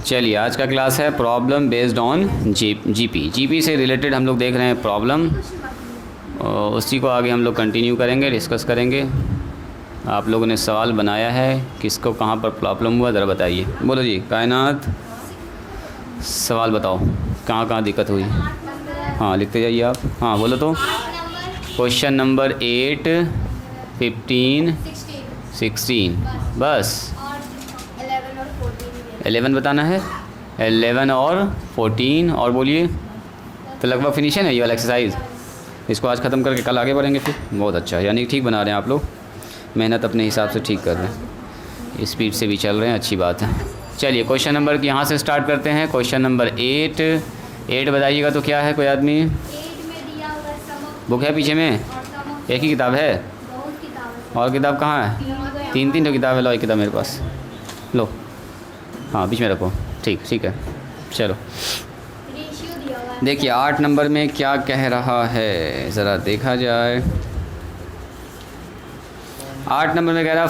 चलिए आज का क्लास है प्रॉब्लम बेस्ड ऑन जीपी से रिलेटेड हम लोग देख रहे हैं प्रॉब्लम, और उसी को आगे हम लोग कंटिन्यू करेंगे, डिस्कस करेंगे। आप लोगों ने सवाल बनाया है, किसको कहाँ पर प्रॉब्लम हुआ ज़रा बताइए। बोलो जी कायनात, सवाल बताओ कहाँ कहाँ दिक्कत हुई। हाँ लिखते जाइए आप। हाँ बोलो तो। क्वेश्चन नंबर 8, 15, 16 बस 11 बताना है। 11 और 14 और बोलिए। तो लगभग फिनिशन है ये वाला एक्सरसाइज। इसको आज ख़त्म करके कल आगे बढ़ेंगे फिर। बहुत अच्छा, यानी ठीक बना रहे हैं आप लोग, मेहनत अपने हिसाब से ठीक कर रहे हैं, स्पीड से भी चल रहे हैं, अच्छी बात है। चलिए क्वेश्चन नंबर यहाँ से स्टार्ट करते हैं। क्वेश्चन नंबर 8 बताइएगा तो क्या है। कोई आदमी बुक है पीछे में? एक ही किताब है और किताब कहाँ है? 3 तो किताब है। लो एक किताब मेरे पास लो। हाँ बीच में रखो। ठीक है। चलो देखिए 8 नंबर में क्या कह रहा है, ज़रा देखा जाए। 8 नंबर में कह रहा है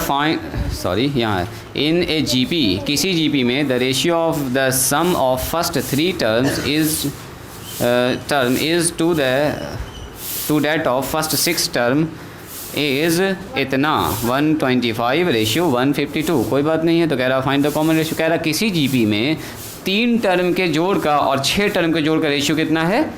यहाँ है इन ए जीपी, किसी जीपी में the ratio of the sum of first 3 terms is to that of first 6 term is इतना 125:152। कोई बात नहीं है। तो कह रहा फाइंड द कॉमन रेशियो। कह रहा किसी जीपी में 3 टर्म के जोड़ का और 6 टर्म के जोड़ का रेशियो कितना है,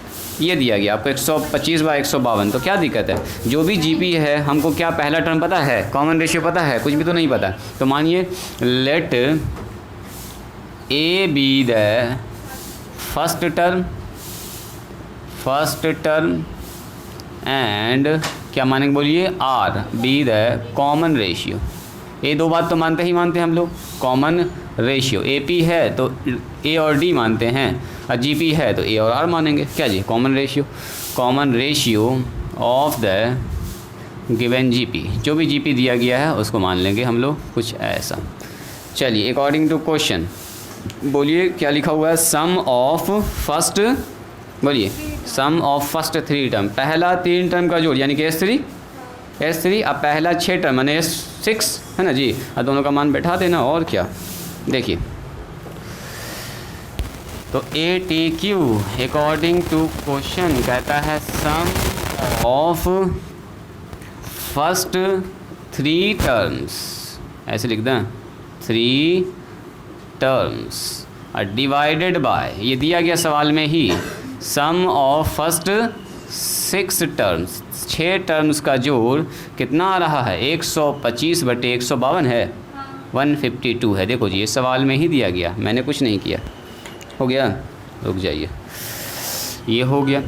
ये दिया गया आपको 125/152। तो क्या दिक्कत है, जो भी जीपी है हमको क्या पहला टर्म पता है, कॉमन रेशियो पता है, कुछ भी तो नहीं पता। तो मानिए let a be the first term and क्या मानेंगे बोलिए, r be the common ratio. ये 2 बात तो मानते हैं हम लोग। कॉमन रेशियो ए पी है तो ए और डी मानते हैं, और जी पी है तो ए और आर मानेंगे। क्या जी, common ratio of the given GP, जो भी जीपी दिया गया है उसको मान लेंगे हम लोग, कुछ ऐसा। चलिए अकॉर्डिंग टू क्वेश्चन बोलिए क्या लिखा हुआ है। सम ऑफ फर्स्ट, बोलिए सम ऑफ फर्स्ट 3 टर्म, पहला 3 टर्म का जोड़ यानी कि S3, अब पहला 6 टर्म यानी S6 है ना जी। अब दोनों का मान बैठा देना और क्या। देखिए तो ATQ अकॉर्डिंग टू क्वेश्चन कहता है सम ऑफ फर्स्ट 3 टर्म्स, ऐसे लिख दें 3 टर्म्स डिवाइडेड बाय, ये दिया गया सवाल में ही, सम ऑफ फर्स्ट 6 टर्म्स, 6 टर्म्स का जोड़ कितना आ रहा है, 125/152 है, 152 है। देखो जी ये सवाल में ही दिया गया, मैंने कुछ नहीं किया। हो गया, रुक जाइए, ये हो गया।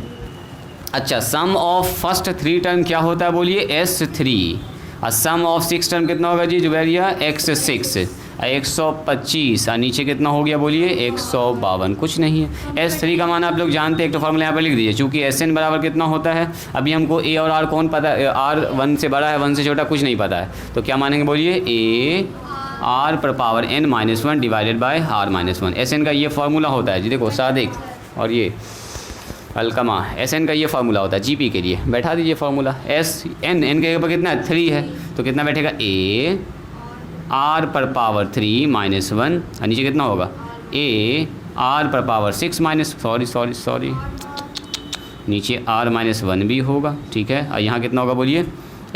अच्छा सम ऑफ फर्स्ट 3 टर्म क्या होता है बोलिए, S3, और सम ऑफ 6 टर्म कितना होगा जी जुबैरिया, X6, 125, और नीचे कितना हो गया बोलिए 152, कुछ नहीं है। S3 का मान आप लोग जानते हैं, एक तो फॉर्मूला यहाँ पर लिख दीजिए, चूँकि SN बराबर कितना होता है। अभी हमको A और R कौन पता है, R 1 से बड़ा है 1 से छोटा कुछ नहीं पता है, तो क्या मानेंगे बोलिए A R पर power n-1 divided by R-1। SN का ये फार्मूला होता है जी। देखो सादिक और ये अलकमा, SN का ये फार्मूला होता है जीपी के लिए। बैठा दीजिए फार्मूला, n के ऊपर कितना है 3 है, तो कितना बैठेगा A R पर पावर 3-1, और नीचे कितना होगा A R पर पावर 6 माइनस सॉरी नीचे R-1 भी होगा, ठीक है। और यहाँ कितना होगा बोलिए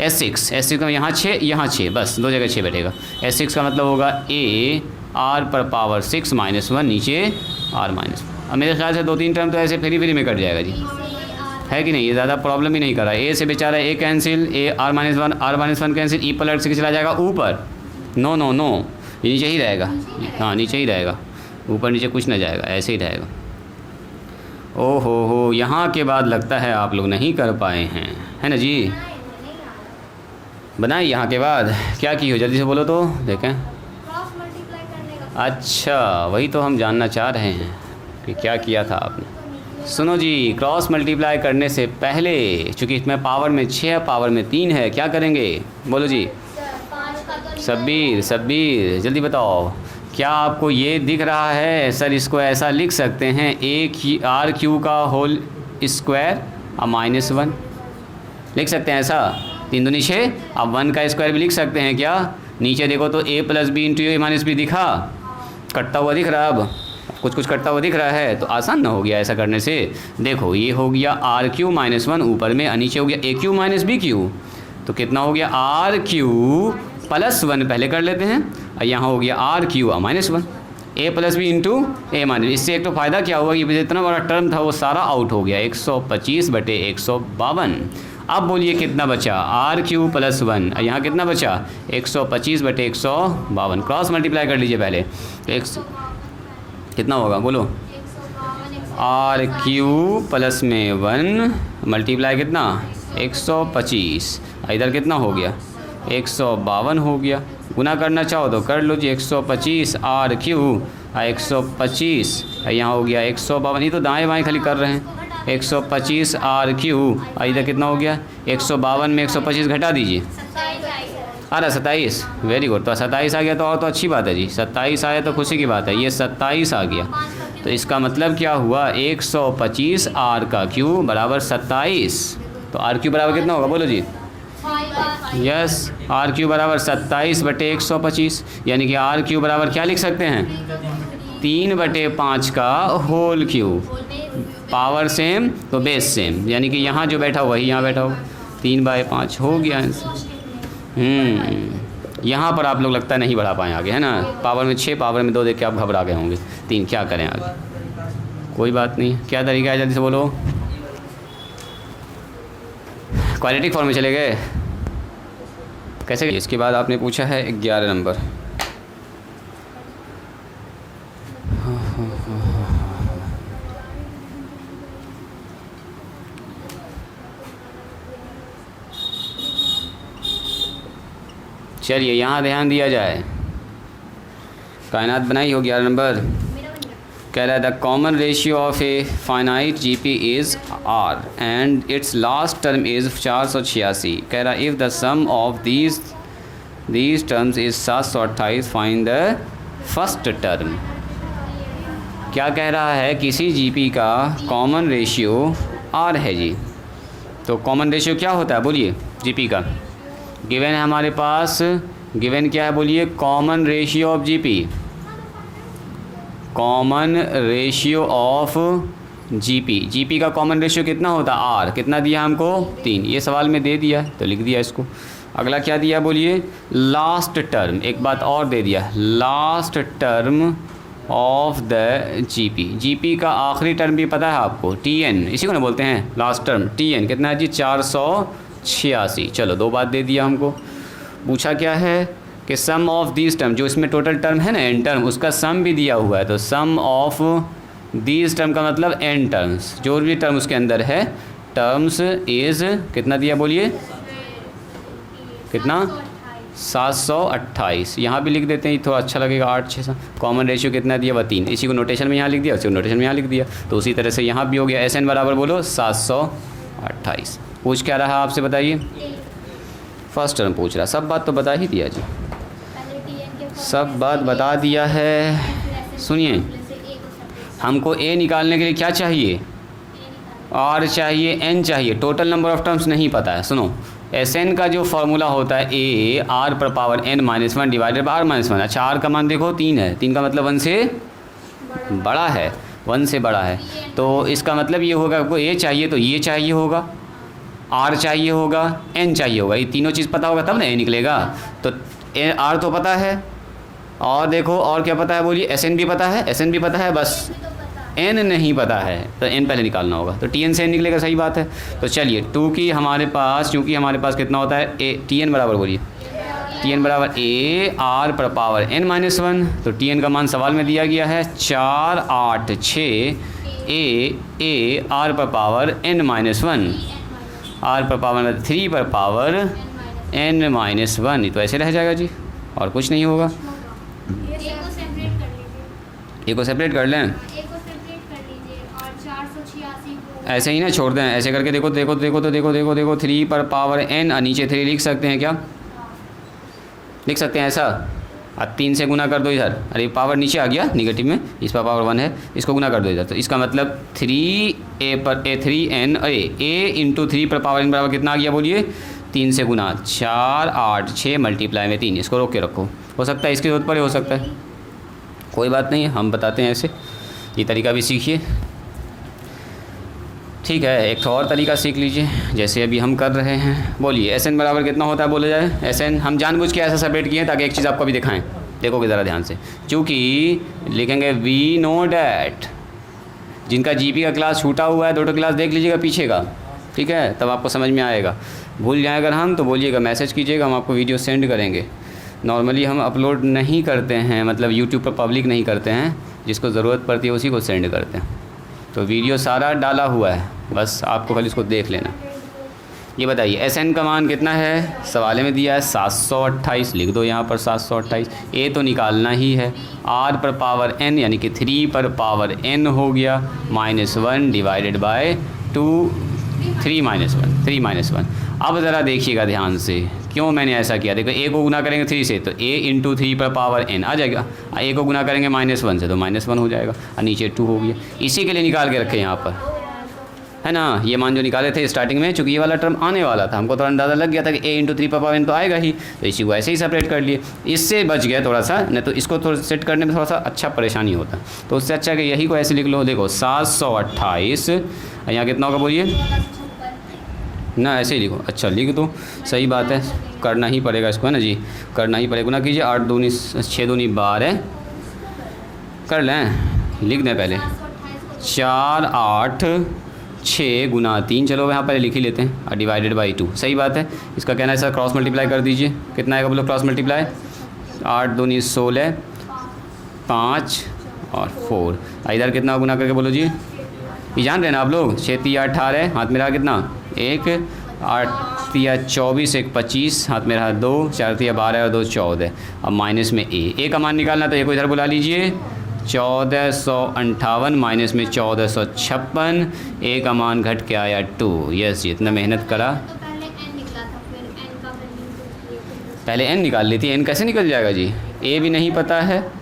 S6 का यहाँ 6, बस 2 जगह 6 बैठेगा। S6 का मतलब होगा A R पर पावर 6-1, नीचे R-1। अब मेरे ख्याल से 2-3 टर्म तो ऐसे फ्री में कट जाएगा जी, है कि नहीं। ये ज़्यादा प्रॉब्लम ही नहीं कर रहा है। A से बेचारा A cancel, A R-1 cancel, E पलट से चला जाएगा ऊपर, नो ये नीचे ही रहेगा। हाँ नीचे ही रहेगा, ऊपर नीचे कुछ ना जाएगा, ऐसे ही रहेगा। ओहो हो, यहाँ के बाद लगता है आप लोग नहीं कर पाए हैं, है ना जी। बनाए यहाँ के बाद क्या की हो, जल्दी से बोलो तो देखें। अच्छा वही तो हम जानना चाह रहे हैं कि क्या किया था आपने। सुनो जी, क्रॉस मल्टीप्लाई करने से पहले, चूँकि इसमें पावर में 6 है, पावर में 3 है, क्या करेंगे बोलो जी। सब्बीर जल्दी बताओ, क्या आपको ये दिख रहा है, सर इसको ऐसा लिख सकते हैं AR³ का होल स्क्वायर और -1 लिख सकते हैं ऐसा, 3 दूनी 6। अब 1 का स्क्वायर भी लिख सकते हैं क्या। नीचे देखो तो A + B × A - B दिखा, कटता हुआ दिख रहा है। अब कुछ कुछ कटता हुआ दिख रहा है, तो आसान ना हो गया ऐसा करने से। देखो ये हो गया आर क्यू माइनस वन, ऊपर में नीचे हो गया ए क्यू माइनस बी क्यू, तो कितना हो गया आर क्यू प्लस वन पहले कर लेते हैं, और यहाँ हो गया r q minus one, a plus b into a minus. इससे एक तो फ़ायदा क्या हुआ कि जितना बड़ा टर्म था वो सारा आउट हो गया, 125 बटे 152। अब बोलिए कितना बचा, आर क्यू प्लस वन, यहाँ कितना बचा 125 बटे 152, क्रॉस मल्टीप्लाई कर लीजिए पहले, तो एक कितना होगा बोलो, आर क्यू प्लस में वन मल्टीप्लाई कितना 125, इधर कितना हो गया 152 हो गया। गुना करना चाहो तो कर लो जी, 125 आर क्यू 125, यहाँ हो गया 152, ये तो दाएँ बाएँ खाली कर रहे हैं। 125 आर क्यू, इधर कितना हो गया 152 में 125 घटा दीजिए, अरे 27, वेरी गुड। तो 27 आ गया तो और तो अच्छी बात है जी, 27 आया तो खुशी की बात है, ये 27 आ गया। तो इसका मतलब क्या हुआ, 125 आर का क्यू बराबर 27, तो आर क्यू बराबर कितना होगा बोलो जी, यस आर क्यू बराबर 27 बटे 125, यानी कि आर क्यू बराबर क्या लिख सकते हैं 3 बटे 5 का होल क्यू, पावर सेम तो बेस सेम, यानी कि यहाँ जो बैठा हुआ वही यहाँ बैठा हुआ, 3/5 हो गया आंसर। यहाँ पर आप लोग लगता है नहीं बढ़ा पाए आगे, है ना, पावर में 6 पावर में 2 देख के आप घबरा गए होंगे, 3 क्या करें आगे, कोई बात नहीं। क्या तरीका है, जल्दी से बोलो, क्वालिटी फॉर्म में चले गए कैसे। इसके बाद आपने पूछा है 11 नंबर, चलिए यहाँ ध्यान दिया जाए, कायनात बनाई हो 11 नंबर। कह रहा है the common ratio of a finite GP is r and its last term is 486। कह रहा है if the sum of these terms is 728 find the first term. क्या कह रहा है, किसी जीपी का कॉमन रेशियो आर है जी। तो कॉमन रेशियो क्या होता है बोलिए, जीपी का गिवन है हमारे पास, गिवन क्या है बोलिए, common ratio of GP, common ratio of GP. GP का कॉमन रेशियो कितना होता है आर, कितना दिया हमको 3, ये सवाल में दे दिया तो लिख दिया इसको। अगला क्या दिया बोलिए, लास्ट टर्म, एक बात और दे दिया, last term of the GP. GP का आखिरी टर्म भी पता है आपको, टीएन, इसी को ना बोलते हैं लास्ट टर्म, टीएन कितना है जी 486। चलो 2 बात दे दिया हमको। पूछा क्या है कि सम ऑफ दीज टर्म, जो इसमें टोटल टर्म है ना एन टर्म, उसका सम भी दिया हुआ है, तो सम ऑफ दीज टर्म का मतलब एन टर्म्स, जो भी टर्म उसके अंदर है टर्म्स इज़ कितना दिया बोलिए, कितना 728। यहाँ भी लिख देते हैं, थोड़ा अच्छा लगेगा, 8 6 कॉमन रेशियो कितना दिया वह 3, इसी को नोटेशन में यहाँ लिख दिया, उसी को नोटेशन में यहाँ लिख दिया, तो उसी तरह से यहाँ भी हो गया। एस एन बराबर बोलो 728। पूछ क्या रहा आपसे बताइए, फर्स्ट टर्म पूछ रहा, सब बात तो बता ही दिया जी, सब बात बता दिया है। सुनिए, हमको ए निकालने के लिए क्या चाहिए, आर चाहिए, एन चाहिए, टोटल नंबर ऑफ टर्म्स नहीं पता है। सुनो, एस एन का जो फार्मूला होता है ए आर पर power n minus 1 divided by r minus 1। अच्छा, आर का मान देखो 3 है, 3 का मतलब 1 से बड़ा है, 1 से बड़ा है, तो इसका मतलब ये होगा आपको ए चाहिए तो ये चाहिए होगा, आर चाहिए होगा, एन चाहिए होगा, ये तीनों चीज़ पता होगा तब ना ए निकलेगा। तो आर तो पता है, और देखो और क्या पता है बोलिए, एस एन भी पता है, एस एन भी पता है, बस एन नहीं पता है, तो एन पहले निकालना होगा, तो टी एन से एन निकलेगा, सही बात है। तो चलिए टू की हमारे पास, चूँकि हमारे पास कितना होता है ए, टी एन बराबर बोलिए, टी एन बराबर ए आर पर पावर एन माइनस 1, तो टी एन का मान सवाल में दिया गया है 4 8 6 ए आर पर पावर एन माइनस 1, आर पर पावर 3 पर पावर एन माइनस 1, तो ऐसे रह जाएगा जी, और कुछ नहीं होगा। एक को सेपरेट कर लें, ऐसे ही ना छोड़ दें, ऐसे करके देखो देखो देखो तो देखो देखो देखो 3 पर पावर एन, नीचे 3 लिख सकते हैं, क्या लिख सकते हैं ऐसा, अब 3 से गुना कर दो इधर, अरे पावर नीचे आ गया निगेटिव में, इस पर पावर 1 है, इसको गुना कर दो इधर, तो इसका मतलब 3 ए पर ए 3 एन ए इंटू 3 पर पावर एन बराबर कितना आ गया बोलिए, 3 से गुना 4 8 6 मल्टीप्लाई में 3, इसको रोक के रखो, हो सकता है इसके जरूरत पड़े, हो सकता है, कोई बात नहीं, हम बताते हैं ऐसे। ये तरीका भी सीखिए। ठीक है, एक तो और तरीका सीख लीजिए जैसे अभी हम कर रहे हैं। बोलिए एस एन बराबर कितना होता है, बोला जाए। एस एन हम जानबूझ के ऐसा सेपरेट किए ताकि एक चीज़ आपको भी दिखाएं। देखोगे ज़रा ध्यान से, चूँकि लिखेंगे वी नो डैट, जिनका जीपी का क्लास छूटा हुआ है 2 क्लास देख लीजिएगा पीछे का, ठीक है, तब आपको समझ में आएगा। भूल जाए अगर हम तो बोलिएगा, मैसेज कीजिएगा, हम आपको वीडियो सेंड करेंगे। नॉर्मली हम अपलोड नहीं करते हैं, मतलब यूट्यूब पर पब्लिक नहीं करते हैं, जिसको ज़रूरत पड़ती है उसी को सेंड करते हैं। तो वीडियो सारा डाला हुआ है, बस आपको खाली इसको देख लेना। ये बताइए एस एन का मान कितना है, सवाल में दिया है 728, लिख दो यहाँ पर 728। ए तो निकालना ही है, आर पर पावर एन यानी कि 3 पर पावर एन हो गया, -1 डिवाइडेड बाय 2, 3 - 1। अब ज़रा देखिएगा ध्यान से क्यों मैंने ऐसा किया। देखो ए को गुना करेंगे 3 से तो a × 3 पर पावर n आ जाएगा, a को गुना करेंगे -1 से तो -1 हो जाएगा, और नीचे 2 हो गया। इसी के लिए निकाल के रखे यहाँ पर, है ना। ये मान जो निकाले थे स्टार्टिंग में, चूँकि ये वाला टर्म आने वाला था, हमको थोड़ा अंदाज़ा लग गया था कि a × 3 पर पावर n तो आएगा ही, तो इसी को ऐसे ही सेपरेट कर लिए। इससे बच गया थोड़ा सा, नहीं तो इसको थोड़ा सेट करने में थोड़ा सा अच्छा परेशानी होता। तो उससे अच्छा कि यही को ऐसे लिख लो। देखो 728, यहाँ कितना होगा बोलिए ना, ऐसे ही लिखो। अच्छा लिख दो, सही बात है, करना ही पड़ेगा इसको, है ना जी, करना ही पड़ेगा। गुना कीजिए, 8 दूनी 6 दूनी 12 कर लें, लिख दें पहले 4 8 6 गुना 3, चलो यहाँ पहले लिख ही लेते हैं, और डिवाइडेड बाई 2, सही बात है। इसका कहना है सर क्रॉस मल्टीप्लाई कर दीजिए, कितना आएगा बोलो क्रॉस मल्टीप्लाई, 8 दूनी 16 5 और 4, इधर कितना गुना करके बोलो जी, ये जान रहे हैं ना आप लोग। 6 3 18, हाथ में रहा कितना 1, 8 3 24, 1 25, हाथ में रहा 2, 4 3 12 और 2 14। अब माइनस में ए का मान निकालना, तो ए को इधर बुला लीजिए, 1458 माइनस में 1456, ए का मान घट के आया 2। यस जी, इतना मेहनत करा, पहले एन निकाल ली थी, एन कैसे निकल जाएगा जी, ए भी नहीं पता है।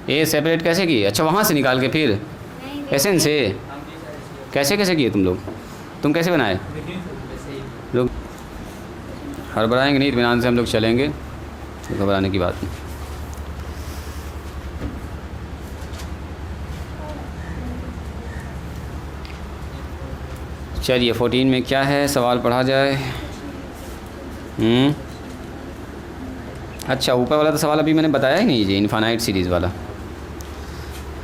ए सेपरेट कैसे किए, अच्छा वहाँ से निकाल के फिर एसन से कैसे किए तुम लोग, तुम कैसे बनाए लोग। हड़बड़ाएंगे नहीं, इत्मीनान से हम लोग चलेंगे, घबराने की बात नहीं। चलिए 14 में क्या है, सवाल पढ़ा जाए। अच्छा ऊपर वाला तो सवाल अभी मैंने बताया ही नहीं जी, इनफाइनाइट सीरीज़ वाला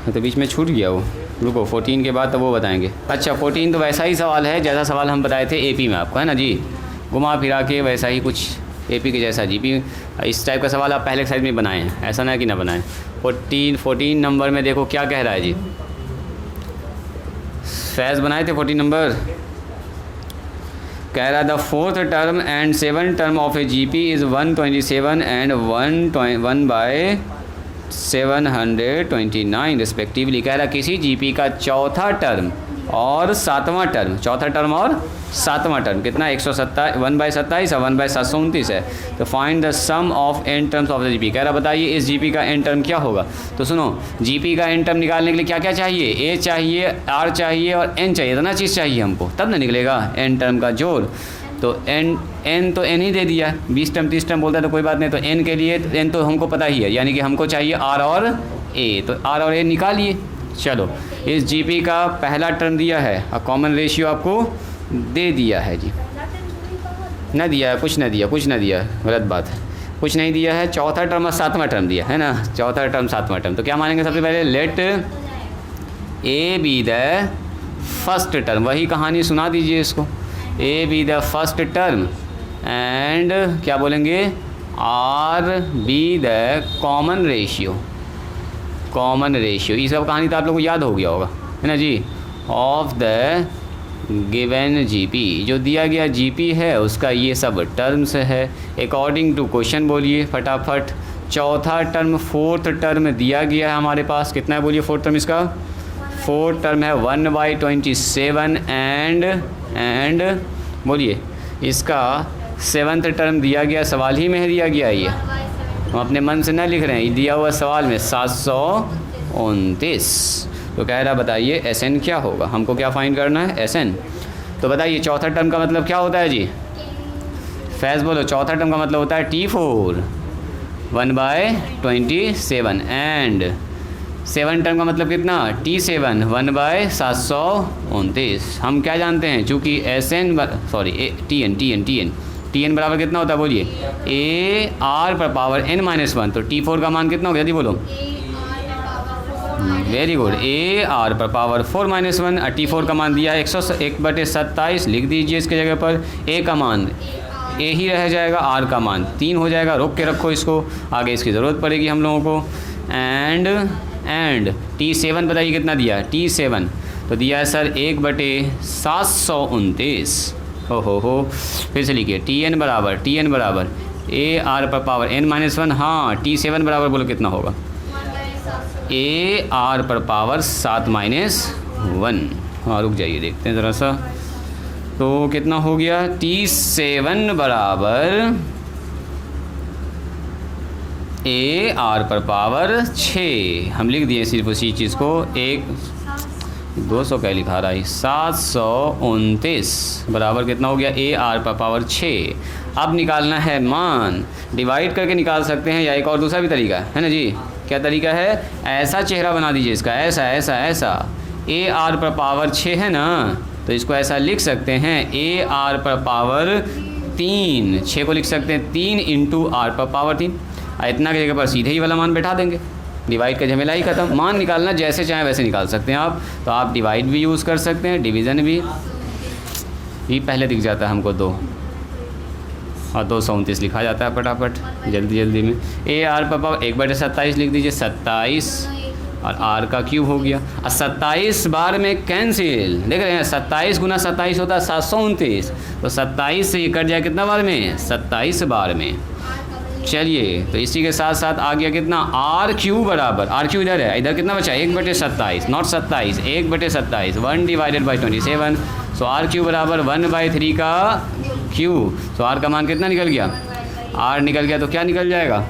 तो बीच में छूट गया वो, रुको 14 के बाद तो वो बताएंगे। अच्छा 14 तो वैसा ही सवाल है जैसा सवाल हम बताए थे एपी में आपको, है ना जी, घुमा फिरा के वैसा ही कुछ एपी के जैसा। जीपी इस टाइप का सवाल आप पहले साइड में बनाए हैं, ऐसा ना कि ना बनाएं। 14 नंबर में देखो क्या कह रहा है जी, फैज़ बनाए थे 14 नंबर, कह रहा the 4th term and 7th term of A GP is 127 and 1/729 respectively. कह रहा किसी जीपी का चौथा टर्म और सातवां टर्म, चौथा टर्म और सातवां टर्म कितना 1/27 और 1/729 है। तो find the sum of n terms of the GP. कह रहा बताइए इस जीपी का एन टर्म क्या होगा। तो सुनो, जीपी का एन टर्म निकालने के लिए क्या क्या चाहिए, ए चाहिए, आर चाहिए और एन चाहिए, इतना चीज़ चाहिए हमको, तब ना निकलेगा एन टर्म का जोड़। तो एन तो एन ही दे दिया, 20 टर्म 30 टर्म बोलता है तो कोई बात नहीं। तो एन के लिए एन तो हमको पता ही है, यानी कि हमको चाहिए आर और ए, तो आर और ए निकालिए। चलो इस जीपी का पहला टर्म दिया है और कॉमन रेशियो आपको दे दिया है जी, न दिया है, कुछ न दिया, कुछ न दिया, गलत बात है, कुछ नहीं दिया है। चौथा टर्म और सातवां टर्म दिया है ना, चौथा टर्म सातवां टर्म। तो क्या मानेंगे सबसे पहले, let a be the first term, वही कहानी सुना दीजिए इसको, a be the first term and क्या बोलेंगे, r be the common ratio, common ratio. ये सब कहानी तो आप लोगों को याद हो गया होगा, है ना जी, ऑफ द गिवन जीपी, जो दिया गया जीपी है उसका ये सब टर्म्स है अकॉर्डिंग टू क्वेश्चन। बोलिए फटाफट, चौथा टर्म 4th टर्म दिया गया है हमारे पास, कितना है बोलिए 4th टर्म, इसका 4th टर्म है 1/27 एंड बोलिए इसका 7th टर्म दिया गया, सवाल ही में दिया गया है, ये हम अपने मन से न लिख रहे हैं, दिया हुआ सवाल में 729। तो कह रहा बताइए एस एन क्या होगा, हमको क्या फाइंड करना है, एस एन। तो बताइए चौथा टर्म का मतलब क्या होता है जी, फैज़ बोलो, चौथा टर्म का मतलब होता है T4, 1/27 एंड 7 टर्म का मतलब कितना T7 1/729। हम क्या जानते हैं, चूँकि SN सॉरी TN बराबर कितना होता है बोलिए, AR पर पावर n-1। तो T4 का मान कितना हो गया जल्दी बोलो। वेरी गुड, AR पर पावर 4-1 और T4 का मान दिया है 101/27। लिख दीजिए इसके जगह पर A का मान A ही रह जाएगा, R का मान 3 हो जाएगा। रोक के रखो इसको, आगे इसकी ज़रूरत पड़ेगी हम लोगों को। एंड T7 बताइए कितना दिया, T7 तो दिया है सर 1/729। हो फिर से लिखिए TN बराबर AR पर पावर n-1। हाँ T7 बराबर बोलो कितना होगा, AR पर पावर 7-1। हाँ रुक जाइए देखते हैं ज़रा सा, तो कितना हो गया, T7 बराबर AR पर पावर 6। हम लिख दिए सिर्फ उसी चीज़ को, 200 क्या लिखा रहा है, 729 बराबर कितना हो गया, AR पर पावर 6। अब निकालना है मान, डिवाइड करके निकाल सकते हैं या एक और दूसरा भी तरीका है ना जी। क्या तरीका है, ऐसा चेहरा बना दीजिए इसका, ऐसा AR पर पावर 6 है ना, तो इसको ऐसा लिख सकते हैं AR पर पावर 3। 6 को लिख सकते हैं 3 × R पर पावर 3। इतना की जगह पर सीधे ही वाला मान बैठा देंगे, डिवाइड का झमेला ही खत्म। मान निकालना जैसे चाहें वैसे निकाल सकते हैं आप, तो आप डिवाइड भी यूज़ कर सकते हैं, डिवीज़न भी। ये पहले दिख जाता है हमको 2 और 229 लिखा जाता है फटाफट जल्दी में। AR पर पावर 1/27 लिख दीजिए, 27 और R का क्यूब हो गया। और 27 बार में कैंसिल, देख रहे हैं 27 × 27 होता है 729। तो 27 से ये कट जाए कितना बार में, 27 बार में। चलिए तो इसी के साथ साथ आ गया कितना, R³ बराबर, R³ इधर है, इधर कितना बचा 1/27 नॉट 27, 1/27 1/27। सो R³ बराबर 1/3 का क्यूब। तो R का मान कितना निकल गया, R निकल गया तो क्या निकल जाएगा,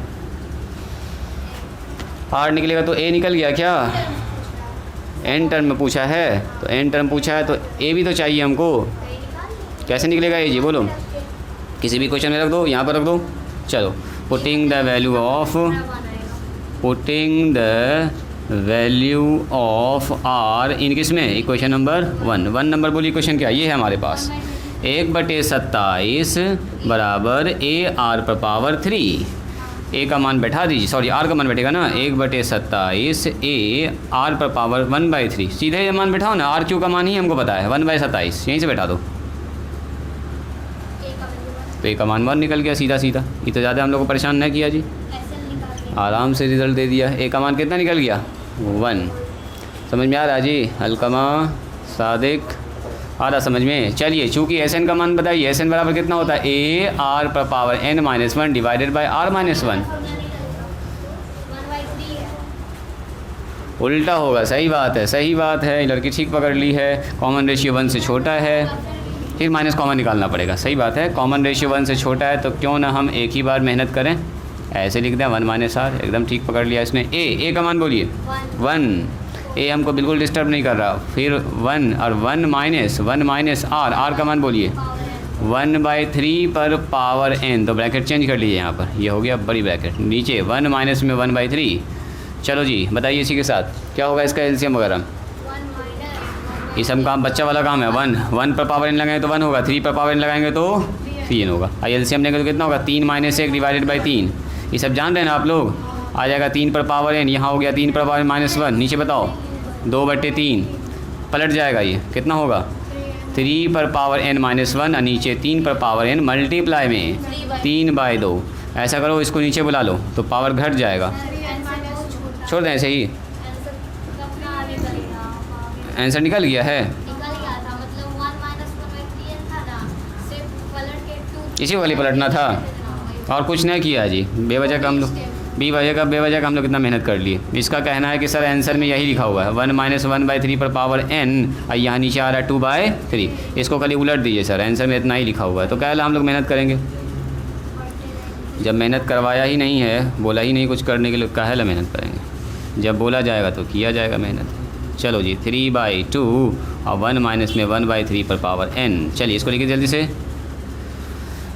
R निकलेगा तो A निकल गया। क्या n टर्म में पूछा है, तो n टर्म पूछा है तो A भी तो चाहिए हमको। कैसे निकलेगा ये जी बोलो, किसी भी क्वेश्चन में रख दो, यहाँ पर रख दो। चलो putting the value of R इन किस में, इक्वेशन नंबर 1 नंबर बोली इक्वेशन क्या, ये है हमारे पास 1/27 बराबर AR पर पावर 3। A का मान बैठा दीजिए, सॉरी R का मान बैठेगा ना, 1/27 AR पर पावर 1/3। सीधे ये मान बैठाओ ना, R क्यू का मान ही हमको पता है 1/27, यहीं से बैठा दो। तो A का मान 1 निकल गया सीधा। ये तो ज़्यादा हम लोग को परेशान नहीं किया जी, आराम से रिज़ल्ट दे दिया। A का मान कितना निकल गया, 1। समझ में आ रहा जी, अलकमा सादिक आ रहा समझ में। चलिए चूँकि SN का मान बताइए, SN बराबर कितना होता है, AR पर power n-1 divided by R-1। उल्टा होगा, सही बात है, लड़की ठीक पकड़ ली है। कॉमन रेशियो 1 से छोटा है, फिर माइनस कॉमन निकालना पड़ेगा, सही बात है। कॉमन रेशियो 1 से छोटा है तो क्यों ना हम एक ही बार मेहनत करें, ऐसे लिख दें 1 - R। एकदम ठीक पकड़ लिया इसने। A का मान बोलिए 1, A हमको बिल्कुल डिस्टर्ब नहीं कर रहा। फिर 1 और 1 माइनस R का मान बोलिए 1/3 पर पावर n। तो ब्रैकेट चेंज कर लीजिए यहाँ पर, ये हो गया बड़ी ब्रैकेट, नीचे 1 माइनस में 1/3। चलो जी बताइए इसी के साथ क्या होगा इसका एलसीएम वगैरह। ये सब काम बच्चा वाला काम है। 1 पर पावर n लगाएंगे तो 1 होगा, 3 पर पावर n लगाएंगे तो 3 होगा। एलसीएम लेंगे तो कितना होगा, 3 - 1 डिवाइडेड बाई 3। ये सब जान रहे हैं ना आप लोग। आ जाएगा 3 पर पावर n, यहाँ हो गया 3 पर पावर -1। नीचे बताओ 2/3 पलट जाएगा, ये कितना होगा 3 पर पावर n-1 और नीचे 3 पर पावर n मल्टीप्लाई में 3/2। ऐसा करो इसको नीचे बुला लो तो पावर घट जाएगा, छोड़ दें ऐसे ही। आंसर निकल गया है, इसी वाली पलटना था और कुछ नहीं किया जी। बेवजह का हम लोग बेवजह का हम लोग कितना मेहनत कर लिए। इसका कहना है कि सर आंसर में यही लिखा हुआ है 1 - 1/3 पर पावर n और यहाँ नीचे आ रहा है 2/3। इसको खाली उलट दीजिए सर, आंसर में इतना ही लिखा हुआ है। तो क्या हम लोग मेहनत करेंगे, जब मेहनत करवाया ही नहीं है, बोला ही नहीं कुछ करने के लिए, काहे मेहनत करेंगे। जब बोला जाएगा तो किया जाएगा मेहनत। चलो जी 3/2 और 1 माइनस में 1/3 पर पावर n। चलिए इसको लिखिए जल्दी से,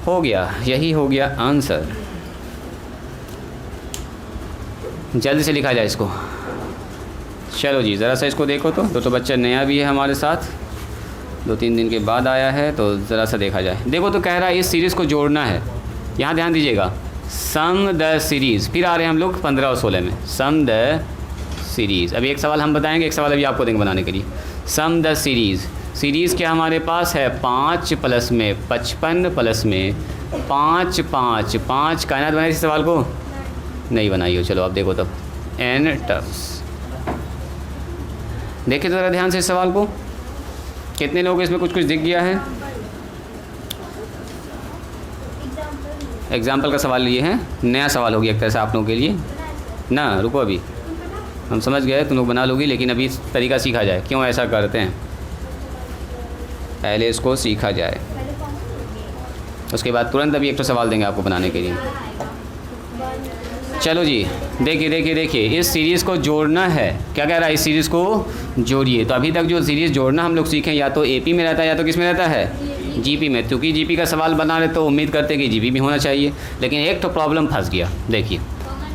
हो गया, यही हो गया आंसर। जल्दी से लिखा जाए इसको। चलो जी, ज़रा सा इसको देखो तो बच्चा नया भी है हमारे साथ, 2-3 दिन के बाद आया है, तो ज़रा सा देखा जाए। देखो तो कह रहा है इस सीरीज़ को जोड़ना है। यहाँ ध्यान दीजिएगा, सम द सीरीज़, फिर आ रहे हैं हम लोग 15 और 16 में, सम द सीरीज़। अभी एक सवाल हम बताएंगे, एक सवाल अभी आपको देंगे बनाने के लिए। सम द सीरीज़, सीरीज़ क्या हमारे पास है 5 प्लस में 55 प्लस में 5 5 5। कायनात बनाई इस सवाल को? नहीं बनाई हो। चलो आप देखो तब, n टर्म्स। देखिए ज़रा ध्यान से इस सवाल को, कितने लोग इसमें कुछ दिख गया है? एग्जाम्पल का सवाल लिए हैं, नया सवाल हो गया एक तरह से आप लोगों के लिए ना। रुको, अभी हम समझ गए, तुम लोग बना लोगी, लेकिन अभी तरीका सीखा जाए, क्यों ऐसा करते हैं, पहले इसको सीखा जाए, उसके बाद तुरंत अभी एक तो सवाल देंगे आपको बनाने के लिए। चलो जी, देखिए इस सीरीज़ को जोड़ना है। क्या कह रहा है? इस सीरीज़ को जोड़िए। तो अभी तक जो सीरीज़ जोड़ना हम लोग सीखें, या तो एपी में रहता है या तो किस में रहता है, जीपी में। क्योंकि जीपी का सवाल बना रहे तो उम्मीद करते हैं कि जीपी भी होना चाहिए, लेकिन एक तो प्रॉब्लम फंस गया। देखिए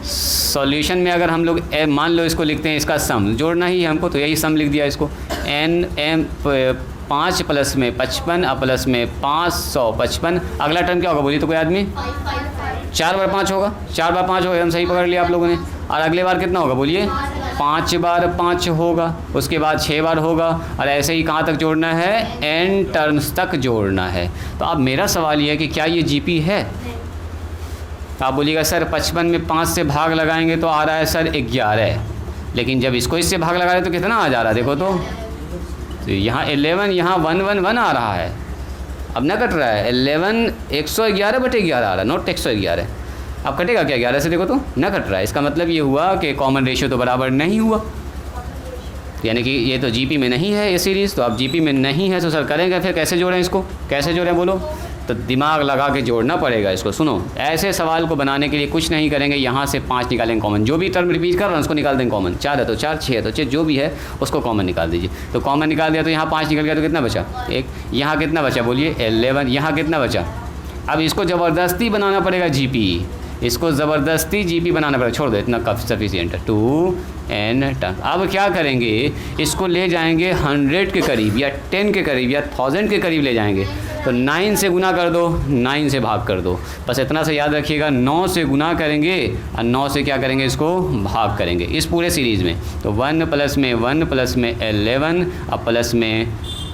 सॉल्यूशन में अगर हम लोग मान लो इसको लिखते हैं, इसका सम जोड़ना ही है हमको, तो यही सम लिख दिया इसको। n 5 प्लस में 55 प्लस में 555। अगला टर्म क्या होगा बोलिए तो कोई आदमी? 4 बार 5 होगा, 4 बार 5 होगा, हम सही पकड़ लिया आप लोगों ने। और अगले बार कितना होगा बोलिए? 5 बार 5 होगा, उसके बाद 6 बार होगा, और ऐसे ही कहाँ तक जोड़ना है? n टर्म्स तक जोड़ना है। तो अब मेरा सवाल ये है कि क्या ये जीपी है? आप बोलिएगा सर 55 में 5 से भाग लगाएंगे तो आ रहा है सर 11, लेकिन जब इसको इससे भाग लगा रहे तो कितना आ जा रहा है देखो तो यहाँ 11, यहाँ 111 आ रहा है, अब ना कट रहा है। 11 111/11 आ रहा है, नोट 111। अब कटेगा क्या 11 से? देखो तो ना कट रहा है। इसका मतलब ये हुआ कि कॉमन रेशियो तो बराबर नहीं हुआ, यानी कि ये तो जीपी में नहीं है ये सीरीज़। तो अब जीपी में नहीं है तो सर करेंगे फिर कैसे जोड़ें इसको? कैसे जोड़ें बोलो? तो दिमाग लगा के जोड़ना पड़ेगा इसको। सुनो, ऐसे सवाल को बनाने के लिए कुछ नहीं करेंगे, यहाँ से 5 निकालेंगे कॉमन, जो भी टर्म रिपीट कर रहा है उसको निकाल देंगे कॉमन। 4 है तो 4, 6 है तो 6, जो भी है उसको कॉमन निकाल दीजिए। तो कॉमन निकाल दिया तो यहाँ 5 निकल गया, तो कितना बचा? 1। यहाँ कितना बचा बोलिए? 11। यहाँ कितना बचा? अब इसको ज़बरदस्ती बनाना पड़ेगा जीपी, इसको ज़बरदस्ती जीपी बनाना पड़ेगा। छोड़ दो, इतना काफ़ी सफिशिएंट है। 2n term. अब क्या करेंगे, इसको ले जाएंगे 100 के करीब या 10 के करीब या 1000 के करीब ले जाएंगे। तो 9 से गुना कर दो, 9 से भाग कर दो। बस इतना से याद रखिएगा, 9 से गुना करेंगे और 9 से क्या करेंगे? इसको भाग करेंगे इस पूरे सीरीज़ में। तो 1 प्लस में 1 प्लस में 11, अब प्लस में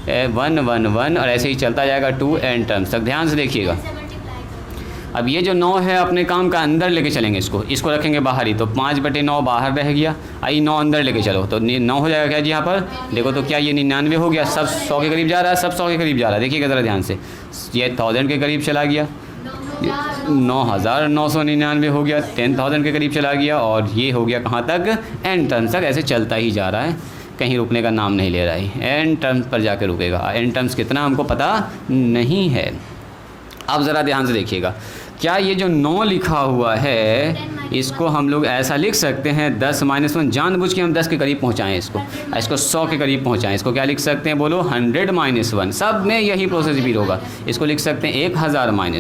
1 1 1, और ऐसे ही चलता जाएगा 2n टर्म्स तक। ध्यान से देखिएगा। अब ये जो 9 है अपने काम का अंदर लेके चलेंगे, इसको रखेंगे बाहर ही, तो 5/9 बाहर रह गया। आई 9 अंदर लेके चलो तो 9 हो जाएगा क्या जी? यहाँ पर देखो तो क्या ये 99 हो गया? सब 100 के करीब जा रहा है, सब 100 के करीब जा रहा है। देखिएगा ज़रा ध्यान से, ये 1000 के करीब चला गया, 9999 हो गया, 10,000 के करीब चला गया, और ये हो गया कहाँ तक? n टर्म्स तक। ऐसे चलता ही जा रहा है, कहीं रुकने का नाम नहीं ले रहा है, n टर्म्स पर जाकर रुकेगा। n टर्म्स कितना हमको पता नहीं है। अब ज़रा ध्यान से देखिएगा, क्या ये जो 9 लिखा हुआ है इसको हम लोग ऐसा लिख सकते हैं 10 - 1, जानबूझ के हम 10 के करीब पहुंचाएं इसको 100 के करीब पहुंचाएं। इसको क्या लिख सकते हैं बोलो? 100 - 1। सब में यही प्रोसेस रिपीट होगा। इसको लिख सकते हैं 1000 - 1,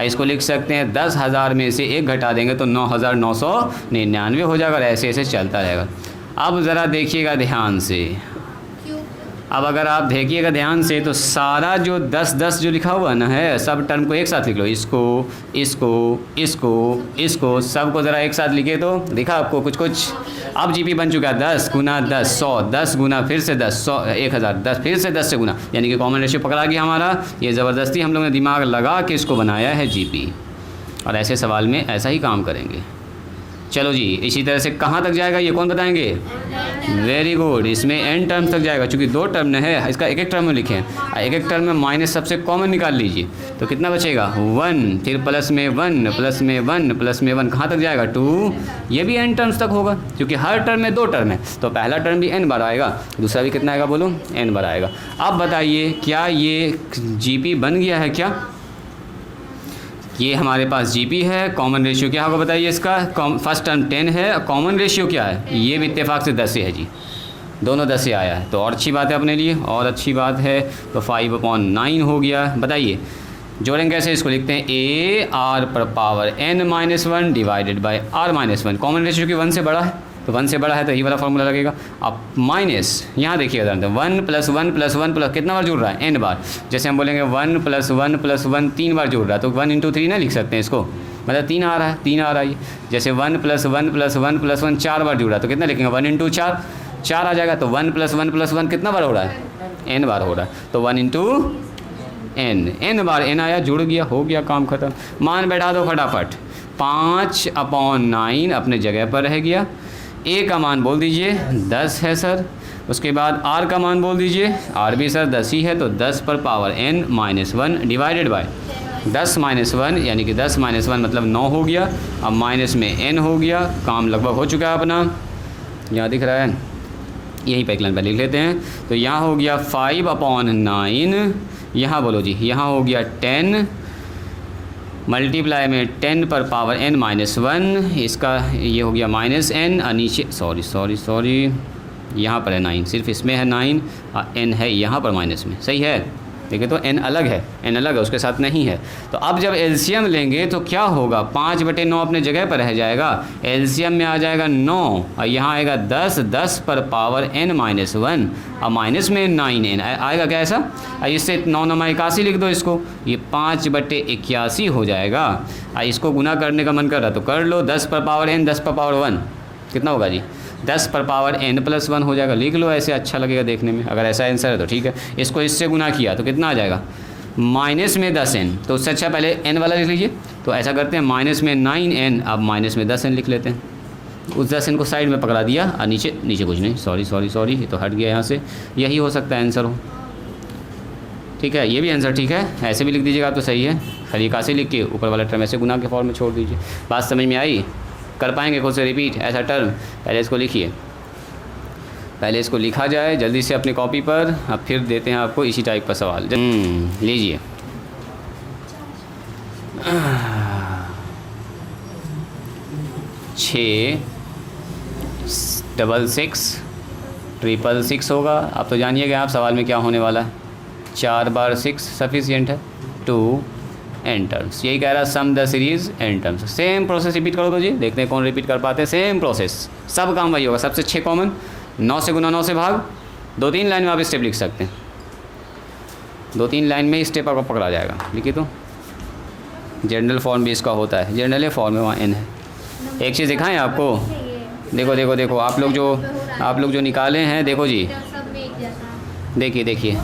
इसको लिख सकते हैं 10,000 में से 1 घटा देंगे तो 9,999 हो जाएगा, और ऐसे ऐसे चलता रहेगा। अब ज़रा देखिएगा ध्यान से, अब अगर आप देखिएगा ध्यान से तो सारा जो 10 जो लिखा हुआ ना है, सब टर्म को एक साथ लिख लो, इसको इसको इसको इसको सबको ज़रा एक साथ लिखे तो दिखा आपको कुछ। अब जीपी बन चुका है 10 गुना 10 100, 10 गुना फिर से 10 100 1000, 10 फिर से 10 से गुना, यानी कि कॉमन रेशियो पकड़ा गया हमारा। ये ज़बरदस्ती हम लोग ने दिमाग लगा के इसको बनाया है जीपी, और ऐसे सवाल में ऐसा ही काम करेंगे। चलो जी, इसी तरह से कहाँ तक जाएगा ये कौन बताएंगे? वेरी गुड, इसमें n टर्म्स तक जाएगा। चूँकि 2 टर्म है, इसका एक टर्म में लिखें, एक टर्म में माइनस सबसे कॉमन निकाल लीजिए, तो कितना बचेगा? 1, फिर प्लस में 1 प्लस में 1 प्लस में 1, कहाँ तक जाएगा? 2। ये भी n टर्म्स तक होगा, क्योंकि हर टर्म में 2 टर्म है, तो पहला टर्म भी n बार आएगा, दूसरा भी कितना आएगा बोलो? n बार आएगा। अब बताइए क्या ये जीपी बन गया है क्या? ये हमारे पास जीपी है। कॉमन रेशियो क्या होगा बताइए इसका? फर्स्ट टर्म 10 है, कॉमन रेशियो क्या है? ये भी इत्तेफाक से 10 से है जी, दोनों 10 से आया है, तो और अच्छी बात है अपने लिए, और अच्छी बात है। तो 5/9 हो गया। बताइए जोड़ेंगे कैसे, इसको लिखते हैं ए आर पर power n minus one divided by r minus one. Common ratio की 1 से बड़ा है, तो 1 से बड़ा है तो यही वाला फॉर्मूला लगेगा। अब माइनस यहाँ देखिएगा 1 प्लस 1 प्लस 1 प्लस कितना बार जुड़ रहा है, n बार। जैसे हम बोलेंगे 1 प्लस 1 प्लस 1 3 बार जुड़ रहा है, तो 1 इंटू 3 ना लिख सकते हैं इसको, मतलब 3 आ रहा है, 3 आ रहा है। जैसे 1 प्लस 1 प्लस 1 प्लस 1 4 बार जुड़ रहा है, तो कितना लिखेंगे 1 इंटू 4, 4 आ जाएगा। तो 1 प्लस 1 प्लस 1 कितना बार हो रहा है, n बार हो रहा है, तो 1 इंटू n बार n आया, जुड़ गया, हो गया, काम खत्म। मान बैठा दो फटाफट, 5/9 अपने जगह पर रह गया। a का मान बोल दीजिए 10 है सर, उसके बाद r का मान बोल दीजिए, r भी सर 10 ही है, तो 10 पर power n minus 1 divided bye 10 minus 1, यानी कि 10 माइनस 1 मतलब 9 हो गया। अब माइनस में n हो गया, काम लगभग हो चुका है अपना, यहाँ दिख रहा है, यहीं पर एक लाइन पर लिख लेते हैं। तो यहाँ हो गया 5/9, यहाँ बोलो जी, यहाँ हो गया 10 मल्टीप्लाई में 10 पर पावर n माइनस 1, इसका ये हो गया माइनस n, और नीचे सॉरी यहाँ पर है 9, सिर्फ इसमें है 9 और n है यहाँ पर माइनस में, सही है। देखिए तो n अलग है, उसके साथ नहीं है। तो अब जब एलसीएम लेंगे तो क्या होगा, 5/9 अपने जगह पर रह जाएगा, एलसीएम में आ जाएगा 9 और यहाँ आएगा 10 पर पावर n माइनस 1 और माइनस में 9n आएगा क्या ऐसा। इससे 9 9 81 लिख दो इसको, ये 5/81 हो जाएगा। इसको गुना करने का मन कर रहा तो कर लो, 10 पर पावर n 10 पर पावर 1 कितना होगा जी, 10 पर पावर n प्लस 1 हो जाएगा, लिख लो ऐसे, अच्छा लगेगा देखने में। अगर ऐसा आंसर है तो ठीक है, इसको इससे गुना किया तो कितना आ जाएगा, माइनस में 10n, तो उससे अच्छा पहले n वाला लिख लीजिए। तो ऐसा करते हैं, माइनस में 9n, अब माइनस में 10n लिख लेते हैं। उस 10n को साइड में पकड़ा दिया और नीचे कुछ नहीं, सॉरी ये तो हट गया यहाँ से, यही हो सकता है आंसर हो, ठीक है, ये भी आंसर ठीक है, ऐसे भी लिख दीजिएगा तो सही है। खाली 81 लिख के ऊपर वाला टर्म ऐसे गुना के फॉर्म में छोड़ दीजिए। बात समझ में आई, कर पाएंगे खुद से रिपीट ऐसा टर्म, पहले इसको लिखिए, पहले इसको लिखा जाए जल्दी से अपनी कॉपी पर, अब फिर देते हैं आपको इसी टाइप का सवाल। लीजिए 666 होगा। अब तो जानिएगा आप सवाल में क्या होने वाला है, 4 बार 6 सफिशिएंट है, 2 n टर्म्स, यही कह रहा है, sum the series n terms. Same process repeat करो तो जी, देखते हैं कौन रिपीट कर पाते हैं। सेम प्रोसेस, सब काम वही होगा, सबसे 6 कॉमन, 9 से गुना 9 से भाग, 2-3 लाइन में आप स्टेप लिख सकते हैं, 2-3 लाइन में स्टेप आपको पकड़ा जाएगा। लिखिए तो जनरल फॉर्म भी इसका होता है, जनरल फॉर्म में वहाँ n है। एक चीज़ दिखाएं आपको, देखो आप लोग जो निकाले हैं, देखो जी, देखिए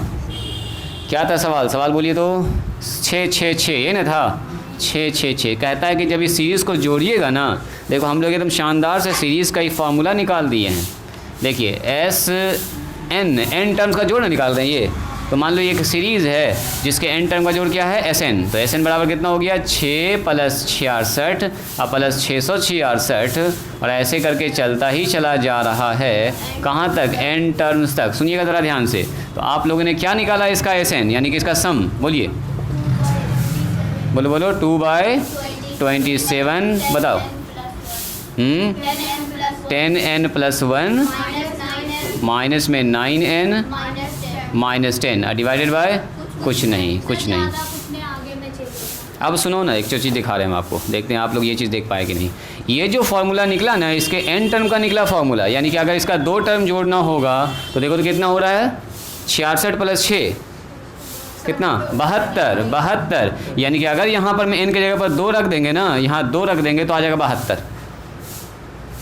क्या था सवाल बोलिए तो, 6 ये ना था, 6 कहता है कि जब इस सीरीज़ को जोड़िएगा ना, देखो हम लोग एकदम शानदार से सीरीज़ का ही फार्मूला निकाल दिए हैं। देखिए n टर्म्स का जोड़ ना निकाल रहे हैं ये, तो मान लो ये एक सीरीज़ है जिसके n टर्म का जोड़ क्या है sn, तो sn बराबर कितना हो गया, 6 प्लस 66 और प्लस 666, और ऐसे करके चलता ही चला जा रहा है, कहाँ तक, n टर्म्स तक। सुनिएगा ज़रा ध्यान से, तो आप लोगों ने क्या निकाला इसका sn, यानी कि इसका सम, बोलिए बोलो 2/27 बताओ, 10n प्लस 1 माइनस में 9n माइनस 10 डिवाइडेड बाय कुछ नहीं। अब सुनो ना, एक चीज़ दिखा रहे हैं हम आपको, देखते हैं आप लोग ये चीज़ देख पाए कि नहीं। ये जो फार्मूला निकला ना, इसके n टर्म का निकला फार्मूला, यानी कि अगर इसका 2 टर्म जोड़ना होगा तो देखो तो कितना हो रहा है, 66 प्लस 6 कितना, 72, यानी कि अगर यहाँ पर मैं n की जगह पर 2 रख देंगे ना, यहाँ 2 रख देंगे तो आ जाएगा 72।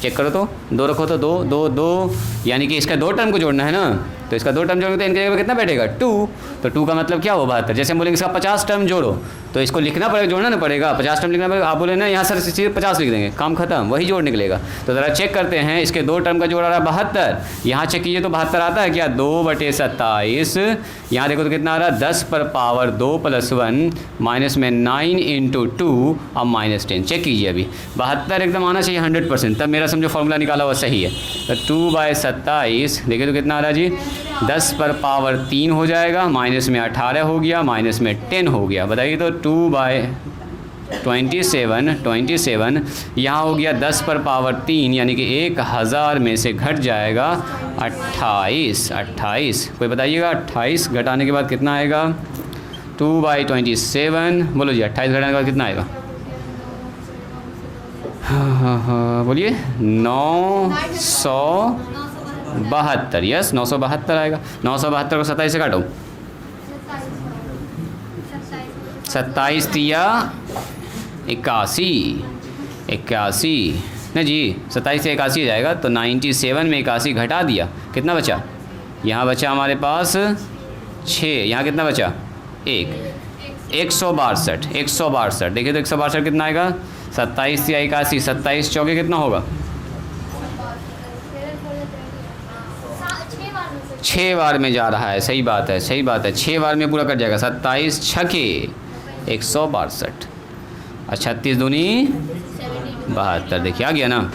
चेक करो तो, 2 रखो तो 2, यानी कि इसका 2 टर्म को जोड़ना है ना, तो इसका 2 टर्म जोड़ेंगे तो इनके जगह पर कितना बैठेगा, 2, तो 2 का मतलब क्या हो, 72। जैसे हम बोलेंगे इसका 50 टर्म जोड़ो, तो इसको लिखना पड़ेगा, जोड़ना ना पड़ेगा, 50 टर्म लिखना पड़ेगा। आप बोले ना यहाँ सर सिर्फ 50 लिख देंगे, काम खत्म, वही जोड़ निकलेगा। तो ज़रा चेक करते हैं, इसके 2 टर्म का जोड़ आ रहा है 72, यहाँ चेक कीजिए तो 72 आता है क्या, 2/27, यहाँ देखो तो कितना आ रहा है, 10 पर पावर 2 प्लस 1 माइनस में 9 इंटू 2 और माइनस 10। चेक कीजिए अभी 72 एकदम आना चाहिए 100%, तब मेरा समझो फॉर्मूला निकाला हुआ सही है। तो 2/27 देखिए तो कितना आ रहा है जी, 10 पर पावर 3 हो जाएगा, माइनस में 18 हो गया, माइनस में 10 हो गया। बताइए तो 2/27 यहाँ हो गया 10 पर पावर 3, यानी कि 1000 में से घट जाएगा 28। कोई बताइएगा 28 घटाने के बाद कितना आएगा, 2/27, बोलो जी 28 घटाने के बाद कितना आएगा? हाँ बोलिए 972, यस 972 आएगा। 972 को 27 से काटो, 27 तिया 81, 81 ना जी, 27 से 81 जाएगा तो 97 में 81 घटा दिया, कितना बचा? यहाँ बचा हमारे पास 6, यहाँ कितना बचा? 162, 162 देखिए तो 162 कितना आएगा? 27 से 81, 27 चौके कितना होगा? 6 बार में जा रहा है, सही बात है, सही बात है, 6 बार में पूरा कट जाएगा। 27 छके 162 और 36 दूनी 72, देखिए आ गया ना।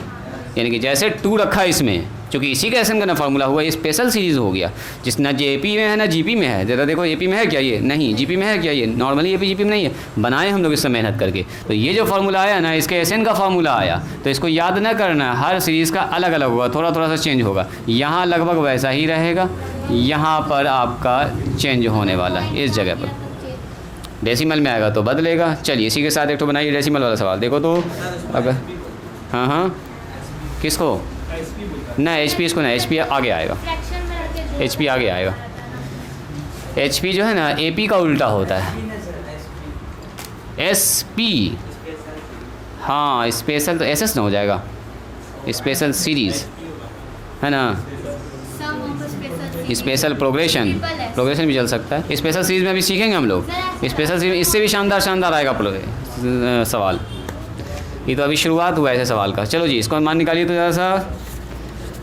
यानी कि जैसे 2 रखा है इसमें, क्योंकि इसी का एसएन का ना फार्मूला हुआ, ये स्पेशल सीरीज़ हो गया, जिस ना जेपी में है ना जीपी में है। ज़रा देखो एपी में है क्या ये? नहीं। जीपी में है क्या ये? नॉर्मली एपी जीपी में नहीं है, बनाए हम लोग इससे मेहनत करके। तो ये जो फार्मूला आया ना, इसके एसएन का फार्मूला आया, तो इसको याद ना करना, हर सीरीज़ का अलग अलग होगा, थोड़ा थोड़ा सा चेंज होगा। यहाँ लगभग वैसा ही रहेगा, यहाँ पर आपका चेंज होने वाला है, इस जगह पर डेसिमल में आएगा तो बदलेगा। चलिए इसी के साथ एक तो बनाइए डेसिमल वाला सवाल। देखो तो अगर हाँ किसको ना HP, इसको ना HP आगे आएगा, HP आगे आएगा। HP जो है ना AP का उल्टा होता है, SP हाँ स्पेशल तो SS ना हो जाएगा, स्पेशल सीरीज़ है ना, स्पेशल प्रोग्रेशन भी चल सकता है। स्पेशल सीरीज़ में अभी सीखेंगे हम लोग, स्पेशल सीरीज इससे भी शानदार आएगा सवाल। ये तो अभी शुरुआत हुआ है ऐसे सवाल का। चलो जी इसको मान निकालिए तो ज़रा सा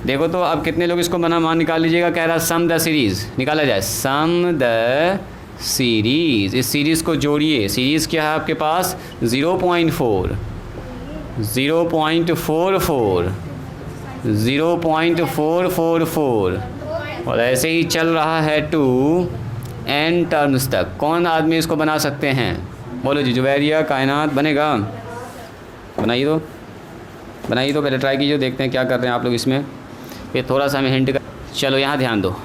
देखो तो अब कितने लोग इसको मान निकाल लीजिएगा। कह रहा सम द सीरीज़ निकाला जाए, सम द सीरीज़। इस सीरीज़ को जोड़िए, सीरीज़ क्या है आपके पास? 0.4, 0.44, 0.444 और ऐसे ही चल रहा है टू n टर्म्स तक। कौन आदमी इसको बना सकते हैं? बोलो जी। जुवैरिया कायनात बनेगा? बनाइए तो पहले ट्राई कीजिए, देखते हैं क्या कर रहे हैं आप लोग इसमें। फिर थोड़ा सा हमें हिंट कर। चलो यहाँ ध्यान दो,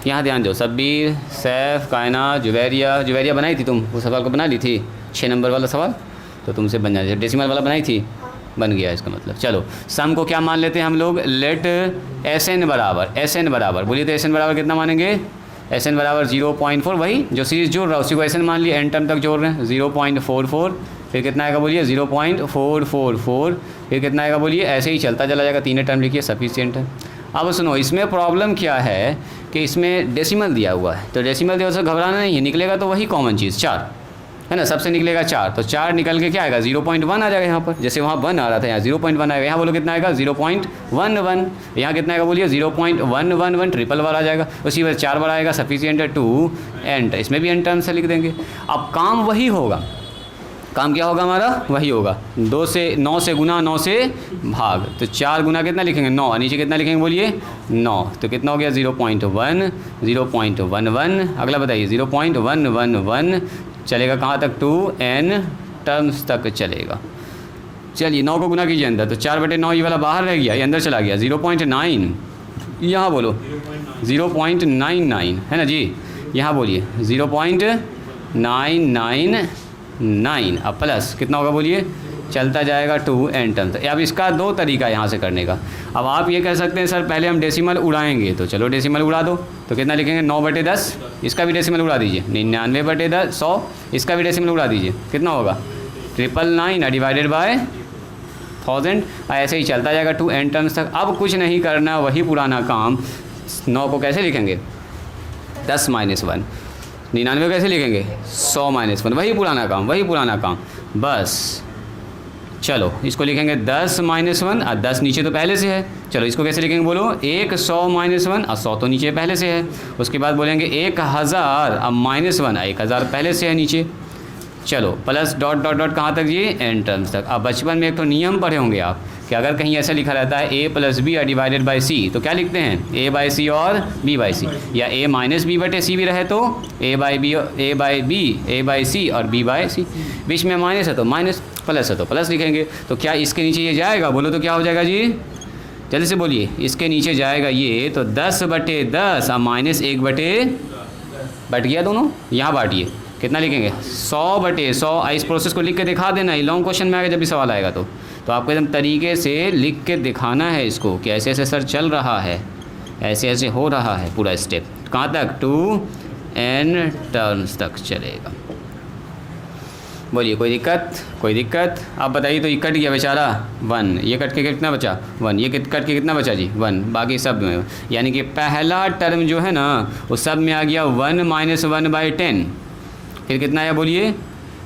सब्बीर, सैफ, कायनात, जुवैरिया बनाई थी तुम, वो सवाल को बना ली थी 6 नंबर वाला सवाल, तो तुमसे बन जाए। डेसिमल वाला बनाई थी, बन गया इसका मतलब। चलो सम को क्या मान लेते हैं हम लोग? लेट SN बराबर बोलिए तो SN बराबर कितना मानेंगे? SN बराबर 0.4, वही जो सीरीज़ जोड़ रहा है उसी को SN मान लिया, n टर्म तक जोड़ रहे हैं। 0.44 फिर कितना आएगा बोलिए? 0.444 फिर कितना आएगा बोलिए? ऐसे ही चलता चला जाएगा, 3 टर्म लिखिए, सफिशिएंट है। अब सुनो इसमें प्रॉब्लम क्या है कि इसमें डेसिमल दिया हुआ है, तो डेसिमल दिया हुआ घबराना नहीं है, निकलेगा तो वही कॉमन चीज़ 4 है ना, सबसे निकलेगा 4, तो 4 निकल के क्या आएगा? 0.1 आ जाएगा यहाँ पर। जैसे वहाँ 1 आ रहा था, यहाँ 0.1 आएगा। यहाँ बोलो कितना आएगा? 0.11। यहाँ कितना आएगा बोलिए? 0.111, ट्रिपल बार आ जाएगा। उसी वजह 4 बार आएगा, सफिशिएंट है टू n, इसमें भी n टर्म से लिख देंगे। अब काम वही होगा, काम क्या होगा हमारा? वही होगा 9 से गुना 9 से भाग, तो 4 गुना कितना लिखेंगे? 9, नीचे कितना लिखेंगे बोलिए? 9, तो कितना हो गया? 0.1, 0.11। अगला बताइए 0.111 चलेगा कहाँ तक? 2n टर्म्स तक चलेगा। चलिए 9 को गुना कीजिए अंदर, तो 4/9 ये वाला बाहर रह गया, ये अंदर चला गया। 0.9 यहाँ बोलो 0.99 है ना जी, यहाँ बोलिए 0.999। अब प्लस कितना होगा बोलिए? चलता जाएगा 2n टर्म। अब इसका 2 तरीका यहाँ से करने का। अब आप ये कह सकते हैं सर पहले हम डेसिमल उड़ाएंगे, तो चलो डेसिमल उड़ा दो, तो कितना लिखेंगे? 9/10, इसका भी डेसिमल उड़ा दीजिए। 99/100, इसका भी डेसिमल उड़ा दीजिए। कितना होगा? 999 डिवाइडेड बाय 1000। ऐसे ही चलता जाएगा 2n टर्म्स तक। अब कुछ नहीं करना, वही पुराना काम। 9 को कैसे लिखेंगे? 10 - 1। 99 कैसे लिखेंगे? 100 - 1, वही पुराना काम बस। चलो इसको लिखेंगे 10 - 1 और 10 नीचे तो पहले से है। चलो इसको कैसे लिखेंगे बोलो? 100 - 1 और 100 तो नीचे पहले से है। उसके बाद बोलेंगे 1000 अब -1, 1000 पहले से है नीचे। चलो प्लस डॉट डॉट डॉट कहाँ तक जी? n टर्म्स तक। अब बचपन में एक तो नियम पढ़े होंगे आप कि अगर कहीं ऐसा लिखा रहता है a + b divided by c, तो क्या लिखते हैं? a/c और b/c, या a - b/c भी रहे तो a/b, a/c और b/c। बीच में माइनस है तो माइनस, प्लस है तो प्लस लिखेंगे। तो क्या इसके नीचे ये जाएगा? बोलो तो क्या हो जाएगा जी? जल्दी से बोलिए। इसके नीचे जाएगा ये, तो 10/10 और -1/, बट गया दोनों, यहाँ बांटिए कितना लिखेंगे 100/100। इस प्रोसेस को लिख के दिखा देना, ये लॉन्ग क्वेश्चन में आएगा जब भी सवाल आएगा तो आपको एकदम तरीके से लिख के दिखाना है इसको कि ऐसे ऐसे सर चल रहा है, ऐसे ऐसे हो रहा है पूरा स्टेप। कहाँ तक? 2n टर्म्स तक चलेगा। बोलिए कोई दिक्कत? कोई दिक्कत? आप बताइए। तो ये कट गया बेचारा 1, ये कट के कितना बचा 1, ये कट के कितना बचा जी 1, बाकी सब में यानी कि पहला टर्म जो है ना वो सब में आ गया 1 - 1/10। फिर कितना आया बोलिए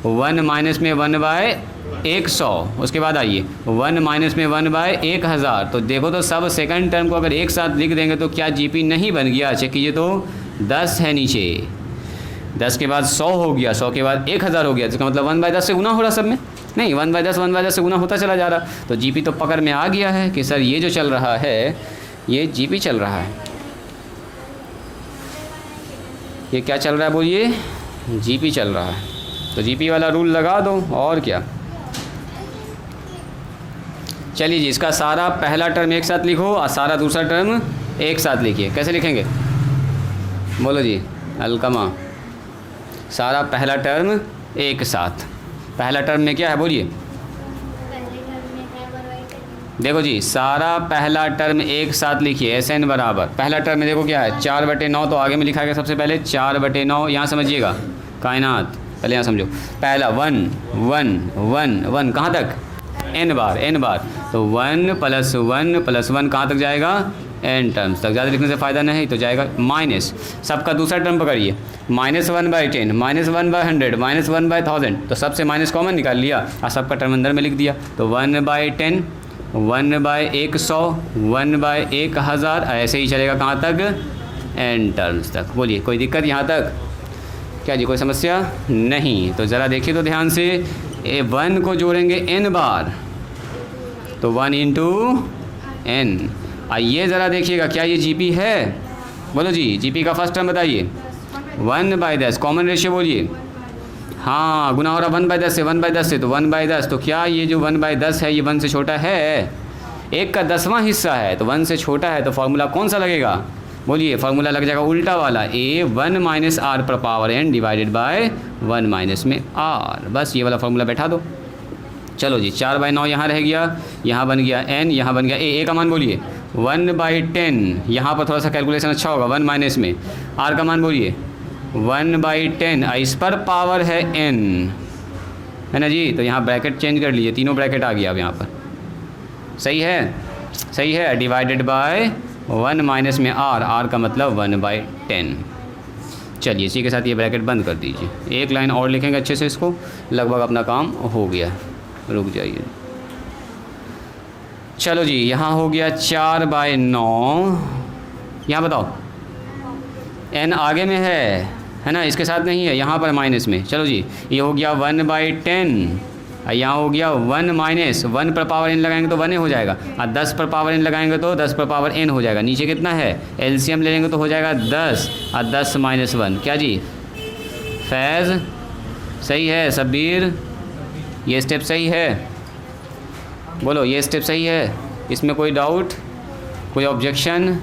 1 माइनस में 1/100। उसके बाद आइए 1 माइनस में 1/1000। तो देखो तो सब सेकंड टर्म को अगर एक साथ लिख देंगे तो क्या जीपी नहीं बन गया? चेक कीजिए तो 10 है नीचे, 10 के बाद 100 हो गया, 100 के बाद 1000 हो गया। इसका मतलब 1/10 से गुना हो रहा सब में? नहीं, 1/10 से गुना होता चला जा रहा। तो जीपी तो पकड़ में आ गया है कि सर ये जो चल रहा है ये जीपी चल रहा है। ये क्या चल रहा है बोलिए? जीपी चल रहा है। तो जीपी वाला रूल लगा दो और क्या। चलिए जी, इसका सारा पहला टर्म एक साथ लिखो और सारा दूसरा टर्म एक साथ लिखिए। कैसे लिखेंगे बोलो जी? अलकमा, सारा पहला टर्म एक साथ। पहला टर्म में क्या है बोलिए? देखो जी, सारा पहला टर्म एक साथ लिखिए SN बराबर। पहला टर्म में देखो क्या है 4/9, तो आगे में लिखा गया सबसे पहले 4/9। यहाँ समझिएगा कायनात, पहले यहाँ समझो। पहला 1 1 1 1 कहाँ तक? n बार। तो 1 + 1 + 1 कहाँ तक जाएगा? n टर्म्स तक। ज़्यादा लिखने से फ़ायदा नहीं, तो जाएगा माइनस। सबका दूसरा टर्म पकड़िए -1/10 -1/100 -1/1000। तो सबसे माइनस कॉमन निकाल लिया और सबका टर्म अंदर में लिख दिया। तो 1/10 1/100 1/1000 ऐसे ही चलेगा कहाँ तक? n टर्म्स तक। बोलिए कोई दिक्कत यहाँ तक? क्या जी कोई समस्या नहीं? तो ज़रा देखिए तो ध्यान से, 1 को जोड़ेंगे n बार तो 1 × n। आइए ज़रा देखिएगा क्या ये जीपी है? बोलो जी, जीपी का फर्स्ट टर्म बताइए। 1/10 कॉमन रेशियो बोलिए। हाँ, गुना हो रहा 1/10 से, 1/10 से, तो 1/10। तो क्या ये जो 1/10 है ये 1 से छोटा है? 1 का 10वां हिस्सा है तो 1 से छोटा है। तो फार्मूला कौन सा लगेगा बोलिए? फार्मूला लग जाएगा उल्टा वाला, A1 - r/n divided by 1 minus में r। बस ये वाला फार्मूला बैठा दो। चलो जी, 4/9 यहाँ रह गया, यहाँ बन गया n, यहाँ बन गया a का मान बोलिए 1/10। यहाँ पर थोड़ा सा कैलकुलेशन अच्छा होगा, 1 माइनस में r का मान बोलिए 1/10। इस पर पावर है n, है ना जी? तो यहाँ ब्रैकेट चेंज कर लीजिए, तीनों ब्रैकेट आ गया अब यहाँ पर। सही है? सही है। डिवाइडेड बाय 1 माइनस में r का मतलब 1/10। चलिए इसी के साथ ये ब्रैकेट बंद कर दीजिए। एक लाइन और लिखेंगे अच्छे से, इसको लगभग अपना काम हो गया। रुक जाइए। चलो जी, यहाँ हो गया 4/9। यहाँ बताओ n आगे में है ना? इसके साथ नहीं है, यहाँ पर माइनस में। चलो जी, ये हो गया 1/10। यहाँ हो गया 1 माइनस 1 पर पावर n लगाएंगे तो 1 हो जाएगा, और 10 पर पावर n लगाएंगे तो 10 पर पावर n हो जाएगा। नीचे कितना है? एलसीएम ले लेंगे तो हो जाएगा 10 और 10 - 1। क्या जी फैज़ सही है? शब्बीर ये स्टेप सही है? बोलो ये स्टेप सही है? इसमें कोई डाउट, कोई ऑब्जेक्शन?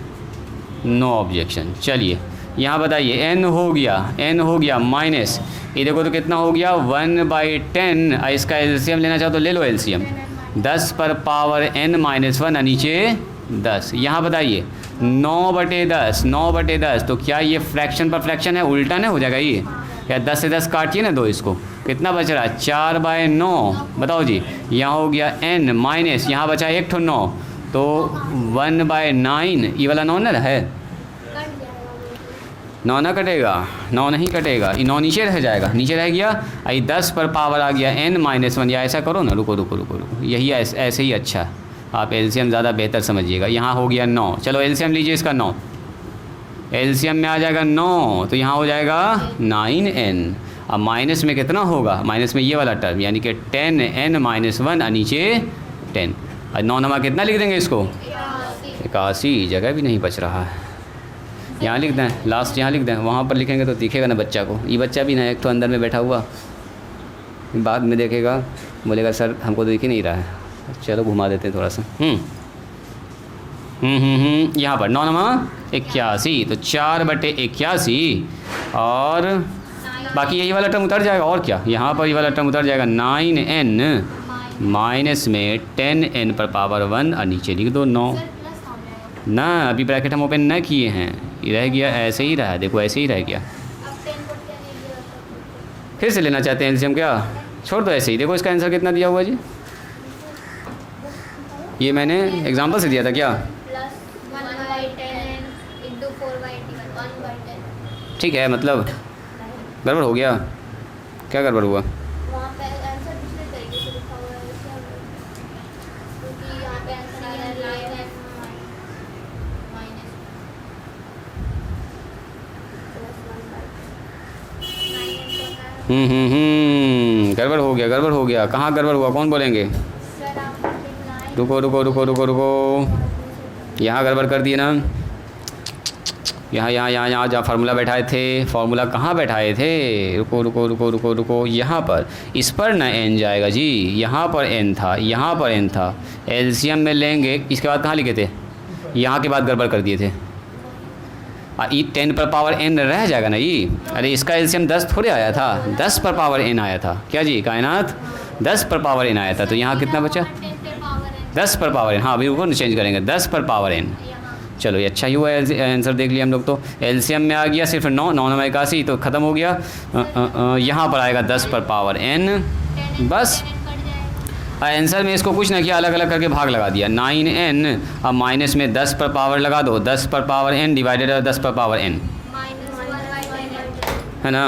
No objection. चलिए यहाँ बताइए, n हो गया माइनस, ये देखो तो कितना हो गया 1/10। इसका एलसीएम लेना चाहो तो ले लो एलसीएम। 10 पर पावर n - 1 और नीचे 10। यहाँ बताइए 9/10। तो क्या ये फ्रैक्शन पर फ्रैक्शन है? उल्टा ना हो जाएगा ये? या 10 से 10 काटिए ना दो, इसको कितना बच रहा है? 4/9। बताओ जी, यहाँ हो गया n माइनस, यहाँ बचा एक ठो 9 तो 1/9। ये वाला 9 ना है? 9 ना कटेगा? 9 नहीं कटेगा, ये 9 नीचे रह जाएगा, नीचे रह गया। आई 10 पर पावर आ गया n - 1। या ऐसा करो ना, रुको, यही ऐसे ही अच्छा। आप एलसीएम ज़्यादा बेहतर समझिएगा। यहाँ हो गया 9। चलो एलसीएम लीजिए इसका 9, एलसीएम में आ जाएगा 9 तो यहाँ हो जाएगा 9n। अब माइनस में कितना होगा? माइनस में ये वाला टर्म यानी कि 10n - 1 और नीचे 10। और 9 नमा कितना लिख देंगे इसको? 81। जगह भी नहीं बच रहा है, यहाँ लिख दें, लास्ट यहाँ लिख दें। वहाँ पर लिखेंगे तो दिखेगा ना बच्चा को। ये बच्चा भी ना एक तो अंदर में बैठा हुआ, बाद में देखेगा बोलेगा सर हमको तो दिख ही नहीं रहा है। चलो घुमा देते हैं थोड़ा सा। यहाँ पर 9 नमा 81, तो 4/81 और बाकी यही वाला टर्म उतर जाएगा और क्या, यहाँ पर ये वाला टर्म उतर जाएगा 9n माइनस में 10n पर पावर 1 और नीचे लिख दो 9 ना। अभी ब्रैकेट हम ओपन ना किए हैं, ये रह गया ऐसे ही रहा, देखो ऐसे ही रह गया। फिर से लेना चाहते हैं एलसीएम क्या, छोड़ दो ऐसे ही। देखो इसका आंसर कितना दिया हुआ जी, ये मैंने एग्जांपल से दिया था क्या, ठीक है। मतलब गड़बड़ हो गया, क्या गड़बड़ हुआ, गड़बड़ हो गया, गड़बड़ हो गया। कहाँ गड़बड़ हुआ, कौन बोलेंगे, रुको रुको रुको रुको रुको, यहाँ गड़बड़ कर दिए ना, यहाँ जहाँ फार्मूला बैठाए थे, फार्मूला कहाँ बैठाए थे, रुको रुको रुको रुको रुको, यहाँ पर, इस पर ना n जाएगा जी, यहाँ पर n था, यहाँ पर n था, एलसीएम में लेंगे, इसके बाद कहाँ लिखे थे, यहाँ के बाद गड़बड़ कर दिए थे, ई 10 पर पावर n रह जाएगा ना ये। अरे इसका एलसीएम 10 थोड़े आया था, 10 पर पावर n आया था, क्या जी कायनात 10 पर पावर n आया था, तो यहाँ कितना बचा 10 पर पावर n, हाँ अभी रुको चेंज करेंगे 10 पर पावर n। चलो ये अच्छा ही हुआ, आंसर देख लिया हम लोग। तो एलसीएम में आ गया सिर्फ 9 9 में 81, तो ख़त्म हो गया। यहाँ पर आएगा 10 पर पावर n, बस आंसर में इसको कुछ ना किया, अलग अलग करके भाग लगा दिया 9n, अब माइनस में 10 पर पावर लगा दो, 10 पर पावर n डिवाइडेड 10 पर पावर n, है ना,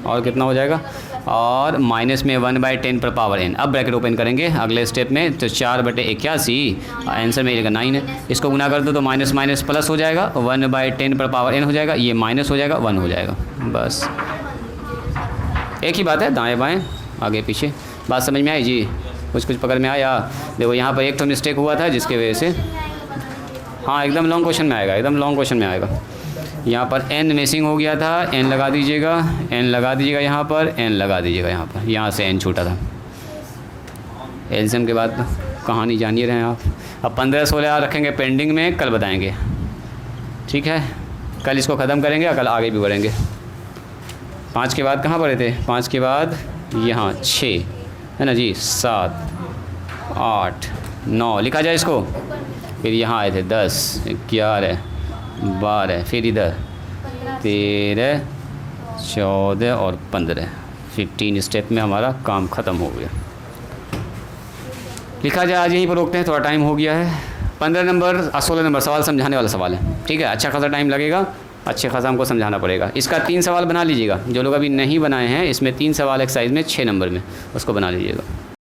और कितना हो जाएगा, और माइनस में 1/10 पर पावर n। अब ब्रैकेट ओपन करेंगे अगले स्टेप में, तो 4/81, आंसर में रहेगा 9 है, इसको गुना कर दो तो माइनस माइनस प्लस हो जाएगा, 1/10 पर पावर n हो जाएगा, ये माइनस हो जाएगा 1 हो जाएगा, बस एक ही बात है, दाएँ बाएँ आगे पीछे। बात समझ में आई जी, कुछ कुछ पकड़ में आया। देखो यहाँ पर एक तो मिस्टेक हुआ था जिसके वजह से, हाँ एकदम लॉन्ग क्वेश्चन में आएगा, एकदम लॉन्ग क्वेश्चन में आएगा। यहाँ पर n मिसिंग हो गया था, n लगा दीजिएगा, n लगा दीजिएगा यहाँ पर, n लगा दीजिएगा यहाँ पर, यहाँ से n छूटा था। एलसीएम के बाद कहानी जानिए रहे हैं आप। अब 15-16 रखेंगे पेंडिंग में, कल बताएंगे, ठीक है, कल इसको ख़त्म करेंगे, कल आगे भी बढ़ेंगे। 5 के बाद कहाँ पढ़े थे, 5 के बाद यहाँ 6 है ना जी, 7 8 9 लिखा जाए इसको, फिर यहाँ आए थे 10 11 12, फिर इधर 13 14 और 15, 15 स्टेप में हमारा काम ख़त्म हो गया। लिखा जाए, आज यहीं पर रोकते हैं, थोड़ा टाइम हो गया है। 15 नंबर 16 नंबर सवाल समझाने वाला सवाल है, ठीक है, अच्छा खासा टाइम लगेगा, अच्छे खासा हमको समझाना पड़ेगा। इसका 3 सवाल बना लीजिएगा, जो लोग अभी नहीं बनाए हैं, इसमें 3 सवाल एक्सरसाइज में 6 नंबर में, उसको बना लीजिएगा।